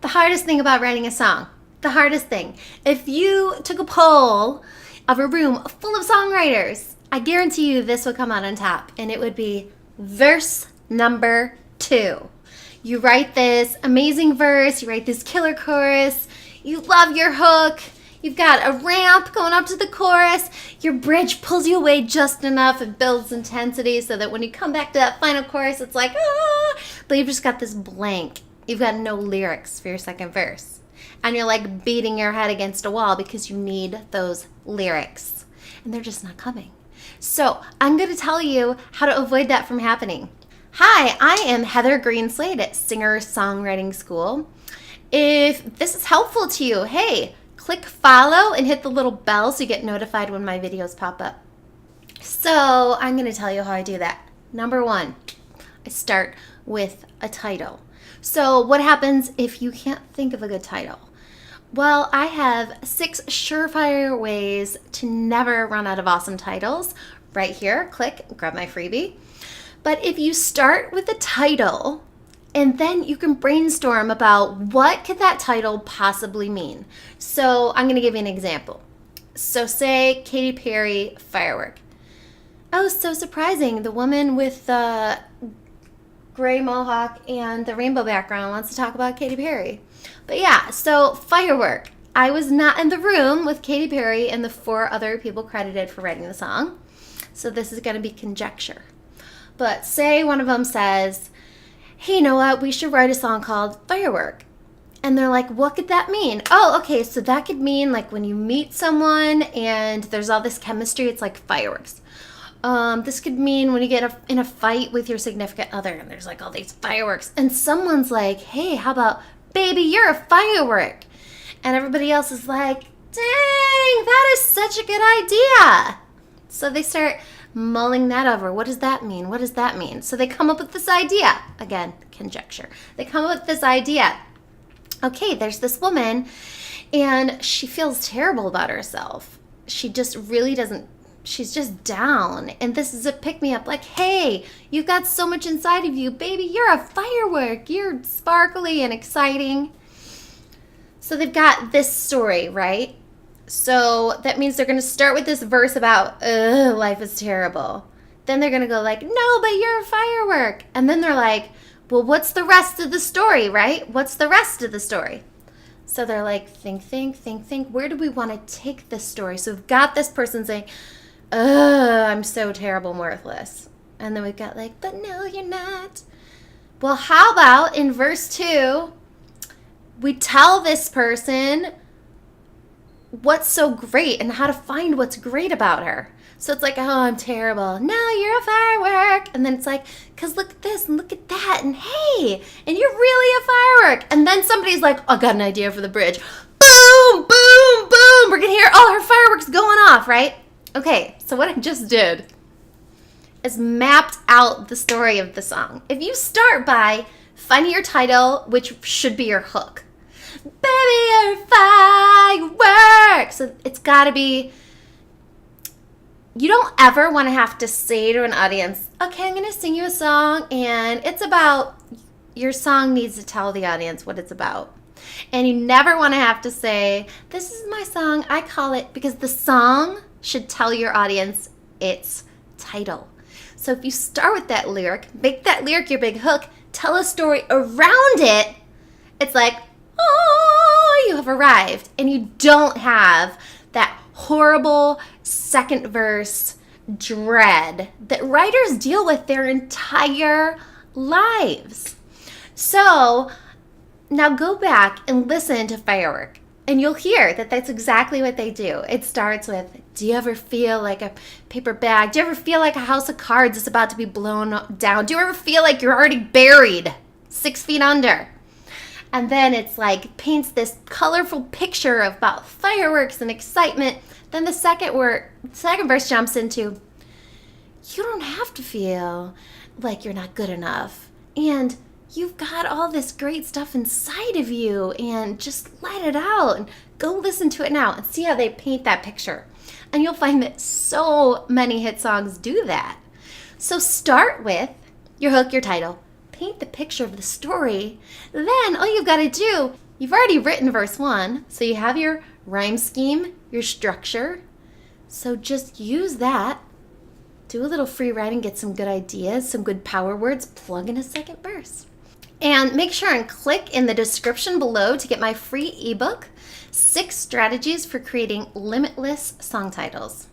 The hardest thing about writing a song, the hardest thing. If you took a poll of a room full of songwriters, I guarantee you this would come out on top, and it would be verse number 2. You write this amazing verse, you write this killer chorus, you love your hook, you've got a ramp going up to the chorus, your bridge pulls you away just enough and builds intensity so that when you come back to that final chorus, it's like, ah, but you've just got this blank. You've got no lyrics for your second verse. And you're like beating your head against a wall because you need those lyrics. And they're just not coming. So I'm going to tell you how to avoid that from happening. Hi, I am Heather Greenslade at Singer Songwriting School. If this is helpful to you, hey, click follow and hit the little bell so you get notified when my videos pop up. So I'm going to tell you how I do that. Number 1, I start with a title. So what happens if you can't think of a good title? Well, I have 6 surefire ways to never run out of awesome titles. Right here, click, grab my freebie. But if you start with a title, and then you can brainstorm about what could that title possibly mean. So I'm going to give you an example. So say Katy Perry, Firework. Oh, so surprising. The woman with the gray mohawk and the rainbow background wants to talk about Katy Perry. But yeah, so Firework. I was not in the room with Katy Perry and the 4 other people credited for writing the song. So this is going to be conjecture. But say one of them says, hey, you know what? We should write a song called Firework. And they're like, what could that mean? Oh, okay, so that could mean like when you meet someone and there's all this chemistry, it's like fireworks. This could mean when you get in a fight with your significant other and there's like all these fireworks. And someone's like, hey, how about, baby, you're a firework. And everybody else is like, dang, that is such a good idea. So they start mulling that over. What does that mean? What does that mean? So they come up with this idea. Again, conjecture. They come up with this idea. Okay, there's this woman and she feels terrible about herself. She just really doesn't, she's just down. And this is a pick-me-up like, hey, you've got so much inside of you. Baby, you're a firework. You're sparkly and exciting. So they've got this story, right? So that means they're going to start with this verse about, life is terrible. Then they're going to go like, no, but you're a firework. And then they're like, well, what's the rest of the story, right? What's the rest of the story? So they're like, think. Where do we want to take this story? So we've got this person saying, I'm so terrible and worthless. And then we've got like, but no, you're not. Well, how about in verse 2, we tell this person what's so great and how to find what's great about her. So it's like, oh, I'm terrible. No, you're a firework. And then it's like, because look at this and look at that. And hey, and you're really a firework. And then somebody's like, I got an idea for the bridge. Boom, boom, boom. We're going to hear all her fireworks going off, right? Okay, so what I just did is mapped out the story of the song. If you start by finding your title, which should be your hook. Baby, you're a firework. So it's got to be, you don't ever want to have to say to an audience, okay, I'm going to sing you a song, and it's about, your song needs to tell the audience what it's about. And you never want to have to say, this is my song, I call it, because the song should tell your audience its title. So if you start with that lyric, make that lyric your big hook, tell a story around it, it's like, oh, you have arrived. And you don't have that horrible second verse dread that writers deal with their entire lives. So now go back and listen to Firework, and you'll hear that that's exactly what they do. It starts with, do you ever feel like a paper bag? Do you ever feel like a house of cards is about to be blown down? Do you ever feel like you're already buried 6 feet under? And then it's like paints this colorful picture about fireworks and excitement. Then the second verse jumps into, you don't have to feel like you're not good enough. And you've got all this great stuff inside of you, and just let it out and go listen to it now and see how they paint that picture. And you'll find that so many hit songs do that. So start with your hook, your title, paint the picture of the story. Then all you've got to do You've already written verse 1, so you have your rhyme scheme, your structure. So just use that. Do a little free writing, get some good ideas, some good power words, plug in a second verse. And make sure and click in the description below to get my free ebook, 6 Strategies for Creating Limitless Song Titles.